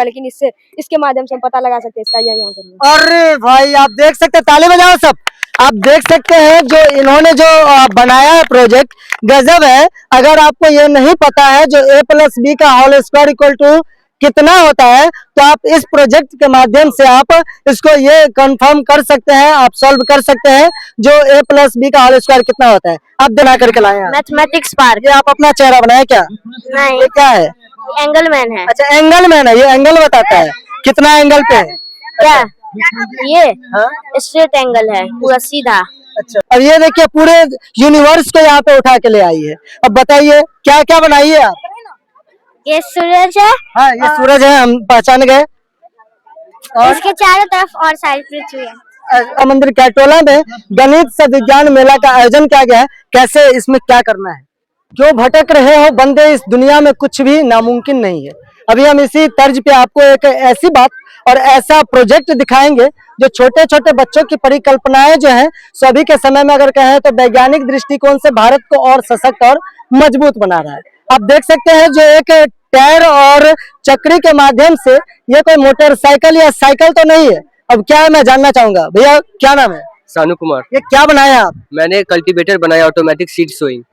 लेकिन इससे इसके माध्यम से हम पता लगा सकते हैं इसका यही आंसर है। अरे भाई आप देख सकते हैं, ताली बजाओ सब। आप देख सकते हैं जो इन्होंने जो बनाया है प्रोजेक्ट, गजब है। अगर आपको ये नहीं पता है जो a+b का होल स्क्वायर इक्वल टू कितना होता है, तो आप इस प्रोजेक्ट के माध्यम से आप इसको ये कंफर्म कर सकते हैं, आप सॉल्व कर सकते हैं जो a+b का होल स्क्वायर कितना होता है। आप बना करके लाए हैं मैथमेटिक्स पार्क। ये आप अपना चेहरा बनाए क्या? नहीं, ये क्या है? एंगल मैन है। अच्छा एंगल मैन है, ये एंगल बताता है कितना एंगल पे है। क्या ये हाँ? स्ट्रेट एंगल है, पूरा सीधा। अच्छा, अब ये देखिए पूरे यूनिवर्स को यहाँ पे उठा के ले आई है। अब बताइए क्या क्या बनाई है आप? ये सूरज है। हाँ ये सूरज है, हम पहचान गए। और इसके चारों तरफ और साइड पृथ्वी है। मंदिर कैटोला में गणित से विज्ञान मेला का आयोजन किया गया है। कैसे इसमें क्या करना है? क्यों भटक रहे हो बंदे, इस दुनिया में कुछ भी नामुमकिन नहीं है। अभी हम इसी तर्ज पे आपको एक ऐसी बात और ऐसा प्रोजेक्ट दिखाएंगे जो छोटे छोटे बच्चों की परिकल्पनाएं जो हैं, सभी के समय में अगर कहें तो वैज्ञानिक दृष्टिकोण से भारत को और सशक्त और मजबूत बना रहा है। आप देख सकते हैं जो एक टायर और चक्री के माध्यम से, ये कोई मोटरसाइकिल या साइकिल तो नहीं है। अब क्या है मैं जानना चाहूंगा, भैया क्या नाम है? सानू कुमार। ये क्या बनाया आप? मैंने कल्टीवेटर बनाया, automatic seed sowing.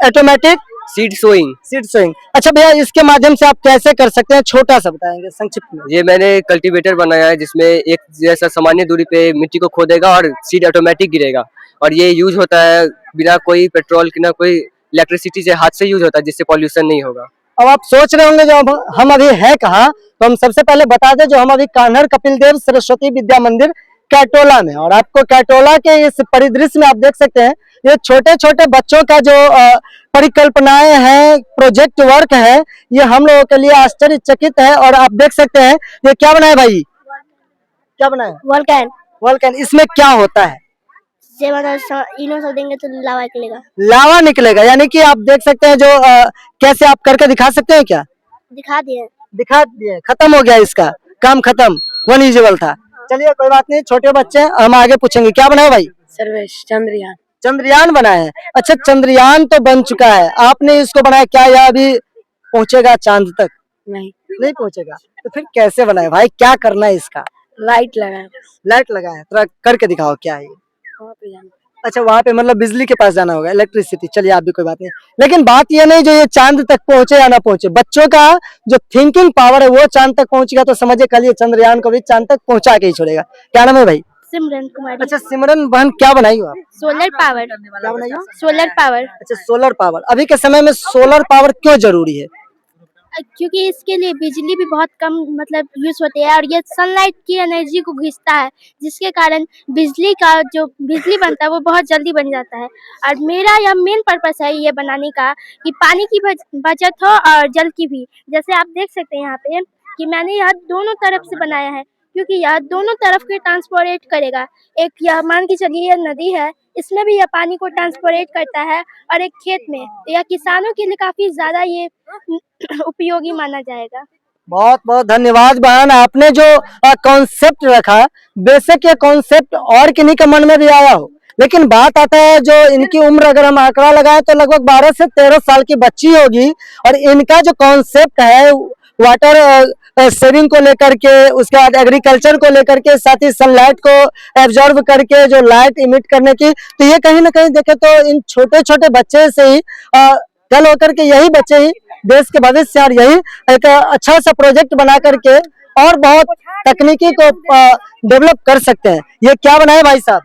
Automatic seed sowing. Seed sowing. अच्छा भैया इसके माध्यम से आप कैसे कर सकते हैं, छोटा सा बताएंगे संक्षिप्त में? ये मैंने कल्टीवेटर बनाया है जिसमें एक जैसा सामान्य दूरी पे मिट्टी को खोदेगा और सीड ऑटोमेटिक गिरेगा। और ये यूज होता है बिना कोई पेट्रोल की, ना कोई इलेक्ट्रिसिटी से, हाथ से यूज होता है, जिससे पॉल्यूशन नहीं होगा। अब आप सोच रहे होंगे जो हम अभी है कहाँ, तो हम सबसे पहले बता दें जो हम अभी कान्हड़ कपिल देव सरस्वती विद्या मंदिर कैटोला में। और आपको कैटोला के इस परिदृश्य में आप देख सकते हैं ये छोटे छोटे बच्चों का जो परिकल्पनाएं हैं, प्रोजेक्ट वर्क है, ये हम लोगों के लिए आश्चर्यचकित है। और आप देख सकते हैं ये क्या बनाया भाई, क्या बनाया? वोल्केन। वोल्केन। इसमें क्या होता है? इनो सब देंगे तो लावा निकलेगा। लावा निकलेगा, यानी कि आप देख सकते हैं जो कैसे आप करके दिखा सकते हैं क्या? दिखा दिए। दिखा दिए, खत्म हो गया, इसका काम खत्म, वन यूजेबल था। चलिए कोई बात नहीं, छोटे बच्चे हैं, हम आगे पूछेंगे। क्या बनाया भाई? सर्वेश चंद्रयान। चंद्रयान बनाया है। अच्छा चंद्रयान तो बन चुका है, आपने इसको बनाया, क्या यह अभी पहुंचेगा चांद तक? नहीं पहुंचेगा, तो फिर कैसे बनाया भाई, क्या करना है इसका? लाइट लगा। लाइट लगा है, थोड़ा करके दिखाओ क्या है ये? अच्छा वहां पे मतलब बिजली के पास जाना होगा, इलेक्ट्रिसिटी। चलिए आप भी, कोई बात नहीं। लेकिन बात ये नहीं जो ये चांद तक पहुंचे या ना पहुंचे, बच्चों का जो थिंकिंग पावर है वो चांद तक पहुंचेगा तो समझिए कल ये चंद्रयान को भी चांद तक पहुंचा के ही छोड़ेगा। क्या नाम है भाई? सिमरन कुमारी। अच्छा सिमरन बहन, क्या बनाई हो आप? Solar power. क्या बनाई हो? Solar power. अच्छा सोलर पावर। अभी के समय में सोलर पावर क्यों जरूरी है? क्योंकि इसके लिए बिजली भी बहुत कम मतलब यूज होती है और ये सनलाइट की एनर्जी को खींचता है, जिसके कारण बिजली का जो बिजली बनता है वो बहुत जल्दी बन जाता है। और मेरा यह मेन पर्पस है ये बनाने का कि पानी की बचत हो और जल की भी। जैसे आप देख सकते हैं यहाँ पे कि मैंने यह दोनों तरफ से बनाया है, क्योंकि यह दोनों तरफ के ट्रांसपोर्ट करेगा। एक यह मान के चलिए यह नदी है, इसमें भी यह पानी को ट्रांसपोर्ट करता है, और एक खेत में, यह किसानों के लिए काफी ज्यादा ये उपयोगी माना जाएगा। बहुत बहुत धन्यवाद बहन, आपने जो कॉन्सेप्ट रखा, बेशक ये कॉन्सेप्ट और किन्हीं के मन में भी आया हो, लेकिन बात आता है जो इनकी उम्र अगर हम आंकड़ा लगाए तो लगभग 12 से 13 साल की बच्ची होगी। और इनका जो कॉन्सेप्ट है वाटर सेविंग को लेकर के, उसके बाद एग्रीकल्चर को लेकर के, साथ ही सनलाइट को एब्जॉर्ब करके जो लाइट इमिट करने की, तो ये कहीं ना कहीं देखे तो इन छोटे छोटे बच्चे से ही कल होकर के यही बच्चे ही देश के भविष्य, और यही एक अच्छा सा प्रोजेक्ट बना करके और बहुत तकनीकी को डेवलप कर सकते हैं। ये क्या बनाए भाई साहब?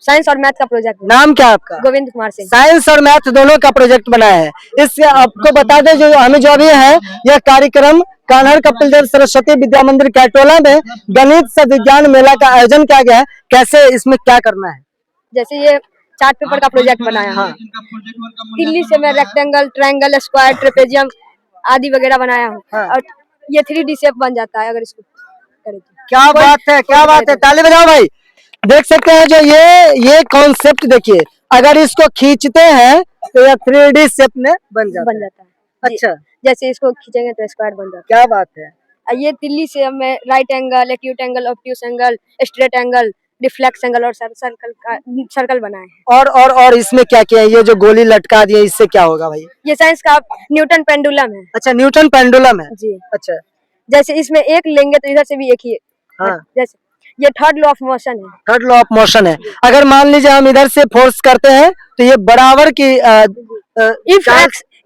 साइंस और मैथ का प्रोजेक्ट। नाम क्या आपका? गोविंद कुमार सिंह। साइंस और मैथ दोनों का प्रोजेक्ट बनाया है। इससे आपको बता दें जो हमें जो अभी है, यह कार्यक्रम कान्हड़ कपिल देव सरस्वती विद्या मंदिर कैटोला में गणित से विज्ञान मेला का आयोजन किया गया है। कैसे इसमें क्या करना है? जैसे ये चार्ट पेपर का प्रोजेक्ट बनाया। हाँ। तिल्ली से मैं रेक्टेंगल, ट्रायंगल, स्क्वायर, ट्रेपेजियम आदि वगैरह बनाया हूँ। हाँ। और ये 3D शेप बन जाता है अगर इसको करें तो। क्या बात है, क्या बात है, ताली बजाओ भाई। देख सकते हैं जो ये कॉन्सेप्ट देखिए, अगर इसको खींचते हैं तो यह 3D शेप में बन जाता है। अच्छा, जैसे इसको खींचेंगे तो स्क्वायर बन जाता है। क्या बात है। ये तिल्ली से हमें right angle, acute angle, obtuse angle, straight angle, reflex angle और सर्कल बनाए हैं। और इसमें क्या किया है? ये जो गोली लटका दिए, इससे क्या होगा भाई? ये साइंस का न्यूटन पेंडुलम है। अच्छा न्यूटन पेंडुलम है जी। अच्छा, जैसे इसमें एक लेंगे तो इधर से भी एक ही है। हाँ। जैसे ये थर्ड लॉ ऑफ मोशन है। थर्ड लॉ ऑफ मोशन है। अगर मान लीजिए हम इधर से फोर्स करते हैं तो ये बराबर की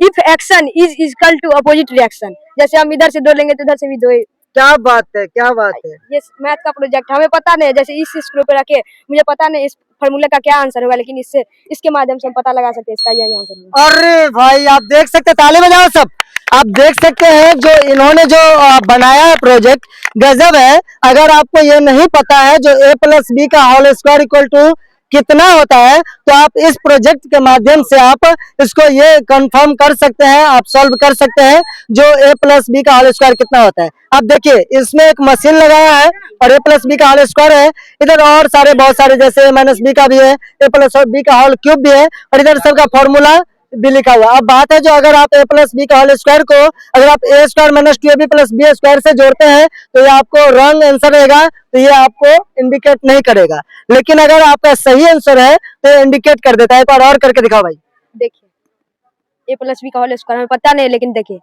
if action is equal to opposite reaction, जैसे हम इधर से दो लेंगे तो इधर से भी दो। क्या बात है, क्या बात है। ये मैथ का प्रोजेक्ट हमें पता नहीं है, जैसे इस स्क्रू पे रखे मुझे पता नहीं इस फॉर्मूले का क्या आंसर होगा, लेकिन इसके माध्यम से हम पता लगा सकते हैं इसका यही आंसर होगा। अरे भाई आप देख सकते हैं, ताली बजाओ सब। आप देख सकते हैं जो इन्होंने जो बनाया है प्रोजेक्ट, गजब है। अगर आपको ये नहीं पता है जो a+b का होल स्क्वायर इक्वल टू कितना होता है, तो आप इस प्रोजेक्ट के माध्यम से आप इसको ये कंफर्म कर सकते हैं, आप सॉल्व कर सकते हैं जो a+b का होल स्क्वायर कितना होता है। आप देखिए इसमें एक मशीन लगाया है और a+b का होल स्क्वायर है, इधर और सारे बहुत सारे जैसे -b का भी है, a+b का होल क्यूब भी है, और इधर सबका फॉर्मूला भी लिखा हुआ। अब बात है जो अगर आप a+b का होल स्क्वायर को अगर आप a² - 2ab+b² से जोड़ते हैं तो ये आपको रॉन्ग आंसर रहेगा, तो ये आपको इंडिकेट नहीं करेगा। लेकिन अगर आपका सही आंसर है तो ये इंडिकेट कर देता है। एक बार और करके दिखाओ भाई। देखिए a+b का होल स्क्वायर हमें पता नहीं, लेकिन देखिए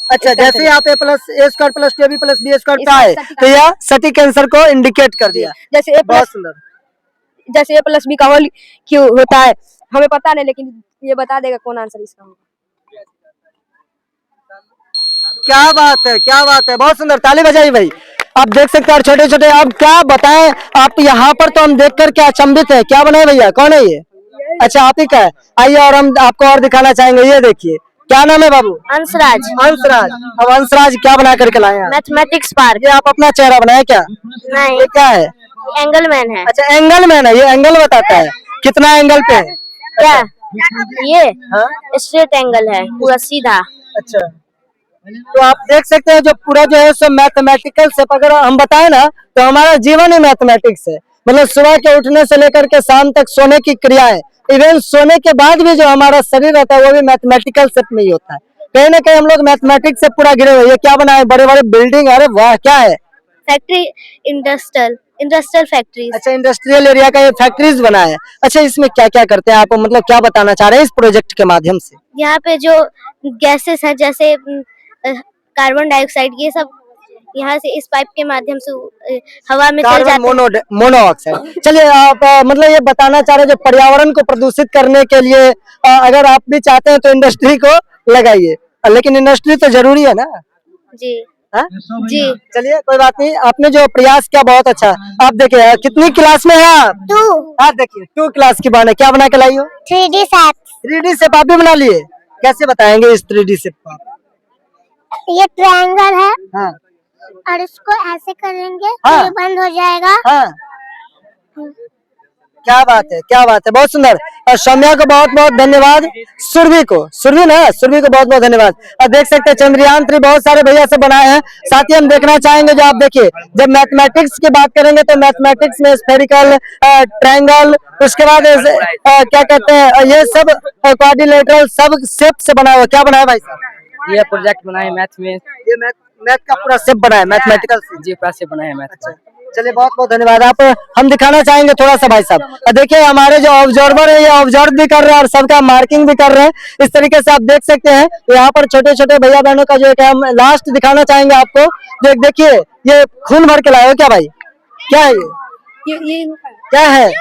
अच्छा, जैसे ही आप a + a² + 2ab+b² का है तो यह सटीक आंसर को इंडिकेट कर दिया। जैसे बहुत सुंदर। जैसे a+b का होल क्यों होता है हमें पता नहीं, लेकिन ये बता देगा कौन आंसर इसका होगा। क्या बात है, क्या बात है, बहुत सुंदर, ताली बजाइए भाई। आप देख सकते हैं छोटे छोटे, अब क्या बताएं आप यहाँ पर, तो हम देखकर क्या अचंभित है। क्या बनाए भैया, कौन है ये? अच्छा आप ही का है। आइए और हम आपको और दिखाना चाहेंगे। ये देखिए क्या नाम है बाबू? अंशराज। अंशराज। अब अंशराज क्या बना करके लाए हैं? Mathematics park. ये आप अपना चेहरा बनाए क्या? नहीं, ये क्या है? एंगल मैन है। अच्छा एंगल मैन है, ये एंगल बताता है कितना एंगल पे है। क्या ये हाँ? स्ट्रेट एंगल है, पूरा सीधा। अच्छा, तो आप देख सकते हैं जो पूरा जो है सो मैथमेटिकल से, अगर हम बताएं ना तो हमारा जीवन ही मैथमेटिक्स है। मतलब सुबह के उठने से लेकर के शाम तक सोने की क्रियाएं, इवन सोने के बाद भी जो हमारा शरीर रहता है वो भी मैथमेटिकल सेट में ही होता है। कहीं ना कहीं हम लोग मैथमेटिक्स से पूरा घिरे हुए। ये क्या बना है? बड़े बड़े बिल्डिंग, अरे वाह क्या है? Factory, industrial factory. अच्छा इंडस्ट्रियल एरिया का ये फैक्ट्रीज बना है। अच्छा इसमें क्या क्या करते हैं आप, मतलब क्या बताना चाह रहे हैं इस प्रोजेक्ट के माध्यम से? यहाँ पे जो गैसेस हैं जैसे कार्बन डाइऑक्साइड, ये सब यहाँ से इस पाइप के माध्यम से हवा में चल कार्बन जाते हैं। मोनोऑक्साइड। चलिए आप मतलब ये बताना चाह रहे हैं जो पर्यावरण को प्रदूषित करने के लिए अगर आप भी चाहते हैं तो इंडस्ट्री को लगाइए, लेकिन इंडस्ट्री तो जरूरी है ना। जी हाँ? जी। चलिए कोई बात नहीं, आपने जो प्रयास किया बहुत अच्छा। आप देखिए कितनी क्लास में है आप? 2 आप देखिए 2 क्लास की बना, क्या बना के लाई हो? 3D set. 3D शेप आप भी बना लिए? कैसे बताएंगे इस 3D शेप को आप? ये ट्रायंगल है हाँ और इसको ऐसे करेंगे हाँ। तो ये बंद हो जाएगा। हाँ, क्या बात है, क्या बात है, बहुत सुंदर। और सौम्या को बहुत बहुत धन्यवाद। सुरभि को बहुत बहुत धन्यवाद। और देख सकते हैं चंद्रयान 3 बहुत सारे भैया से बनाए हैं। साथ ही हम देखना चाहेंगे जो आप देखिए, जब मैथमेटिक्स की बात करेंगे तो मैथमेटिक्स में स्फेरिकल, ट्रायंगल, उसके बाद क्या कहते हैं ये सब क्वाड्रिलेटरल, सब शेप से बना हुआ। क्या बनाया भाई साहब? ये प्रोजेक्ट बनाए मैथ में। ये मैथ का पूरा शेप बना है, मैथमेटिकल से। जी पूरा शेप बनाए मैथ। अच्छा चलिए बहुत बहुत धन्यवाद। आप हम दिखाना चाहेंगे थोड़ा सा भाई साहब। देखिए हमारे जो ऑब्जर्वर है ये ऑब्जर्व भी कर रहे हैं और सबका मार्किंग भी कर रहे हैं। इस तरीके से आप देख सकते हैं यहाँ पर छोटे छोटे भैया बहनों का जो है हम लास्ट दिखाना चाहेंगे आपको। जो देखिए ये खून भर के लाए हो क्या भाई? क्या है ये क्या है?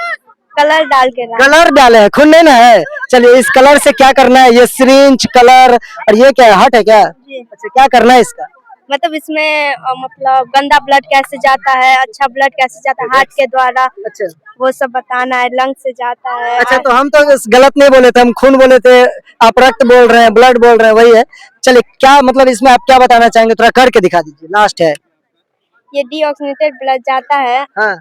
कलर डाल के कलर डाले हैं, खून नहीं ना है। चलिए इस कलर से क्या करना है? ये सिरिंज कलर, और ये क्या है? हट है क्या? अच्छा क्या करना है इसका? मतलब इसमें मतलब गंदा ब्लड कैसे जाता है, अच्छा ब्लड कैसे जाता है हार्ट के द्वारा, अच्छा वो सब बताना है। लंग से जाता है। अच्छा, तो हम तो गलत नहीं बोले थे, हम खून बोले थे, आप रक्त बोल रहे हैं, ब्लड बोल रहे हैं, वही है। चलिए क्या मतलब इसमें आप क्या बताना चाहेंगे, थोड़ा करके दिखा दीजिए, लास्ट है। ये डीऑक्सीनेटेड ब्लड जाता है हाँ।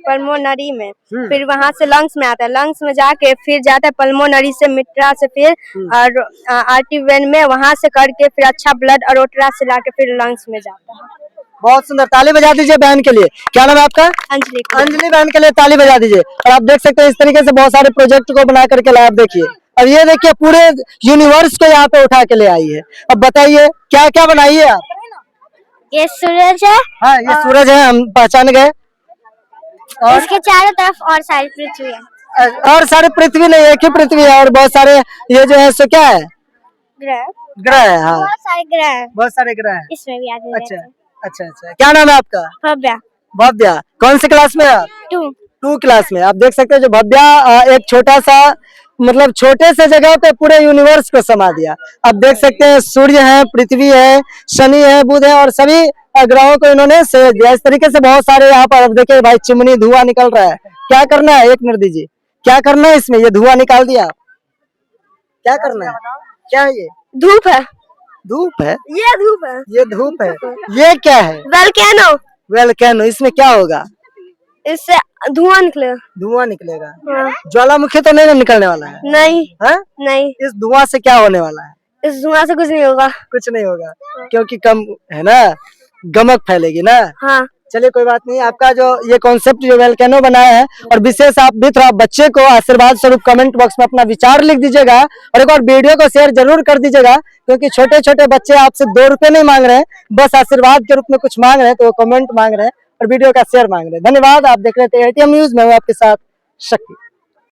पल्मोनरी में, फिर वहां से लंग्स में आता है, लंग्स में जाके फिर जाता है पल्मोनरी से मिट्रा से फिर और आर्टरी वेन में, वहां से करके फिर अच्छा ब्लड अरोटरा से लाके फिर लंग्स में जाता है। बहुत सुंदर, ताली बजा दीजिए बहन के लिए। क्या नाम है आपका? अंजलि। अंजलि बहन के लिए ताली बजा दीजिए। और आप देख सकते हैं इस तरीके से बहुत सारे प्रोजेक्ट को बना करके लाए। आप देखिए, और ये देखिए पूरे यूनिवर्स को यहाँ पे उठा के ले आई है। अब बताइए क्या क्या बनाइए आप? ये सूरज है। हाँ ये सूरज है, हम पहचान गए। और इसके चारों तरफ और सारी पृथ्वी है। और सारे पृथ्वी नहीं, एक ही पृथ्वी है और बहुत सारे ये जो है सो क्या है? ग्रह। ग्रह है। हाँ बहुत सारे ग्रह हैं। बहुत सारे ग्रह हैं। इसमें भी आदमी रहते अच्छा हैं। अच्छा अच्छा, क्या नाम है आपका? भव्या भव्या। कौन सी क्लास में है आप? 2 2 क्लास में। आप देख सकते हैं जो भव्या एक छोटा सा मतलब छोटे से जगह पे पूरे यूनिवर्स को समा दिया। अब देख सकते हैं सूर्य है, पृथ्वी है, शनि है, बुध है और सभी ग्रहों को इन्होंने सेव दिया। इस तरीके से बहुत सारे यहाँ पर अब देखिए भाई चिमनी धुआं निकल रहा है। क्या करना है, 1 मिनट दीजिए, क्या करना है इसमें? ये धुआं निकाल दिया, क्या करना है? क्या है ये? धूप है, धूप है? ये धूप है, ये धूप है। ये क्या है? Volcano, volcano. इसमें क्या होगा? इससे धुआं निकलेगा। धुआं निकलेगा। हाँ। ज्वालामुखी तो नहीं ना निकलने वाला है? नहीं हाँ? नहीं, इस धुआं से क्या होने वाला है? इस धुआं से कुछ नहीं होगा। कुछ नहीं होगा क्योंकि कम है ना, गमक फैलेगी ना। हाँ चलिए कोई बात नहीं। आपका जो ये कॉन्सेप्ट जो वोल्केनो बनाया है और विशेष आप भी थोड़ा बच्चे को आशीर्वाद स्वरूप कमेंट बॉक्स में अपना विचार लिख दीजिएगा और एक और वीडियो को शेयर जरूर कर दीजिएगा क्योंकि छोटे छोटे बच्चे आपसे 2 रुपए नहीं मांग रहे हैं, बस आशीर्वाद के रूप में कुछ मांग रहे हैं, तो वो कमेंट मांग रहे हैं और वीडियो का शेयर मांग रहे हैं। धन्यवाद। आप देख रहे थे एटीएम न्यूज में, हूं आपके साथ शक्ति।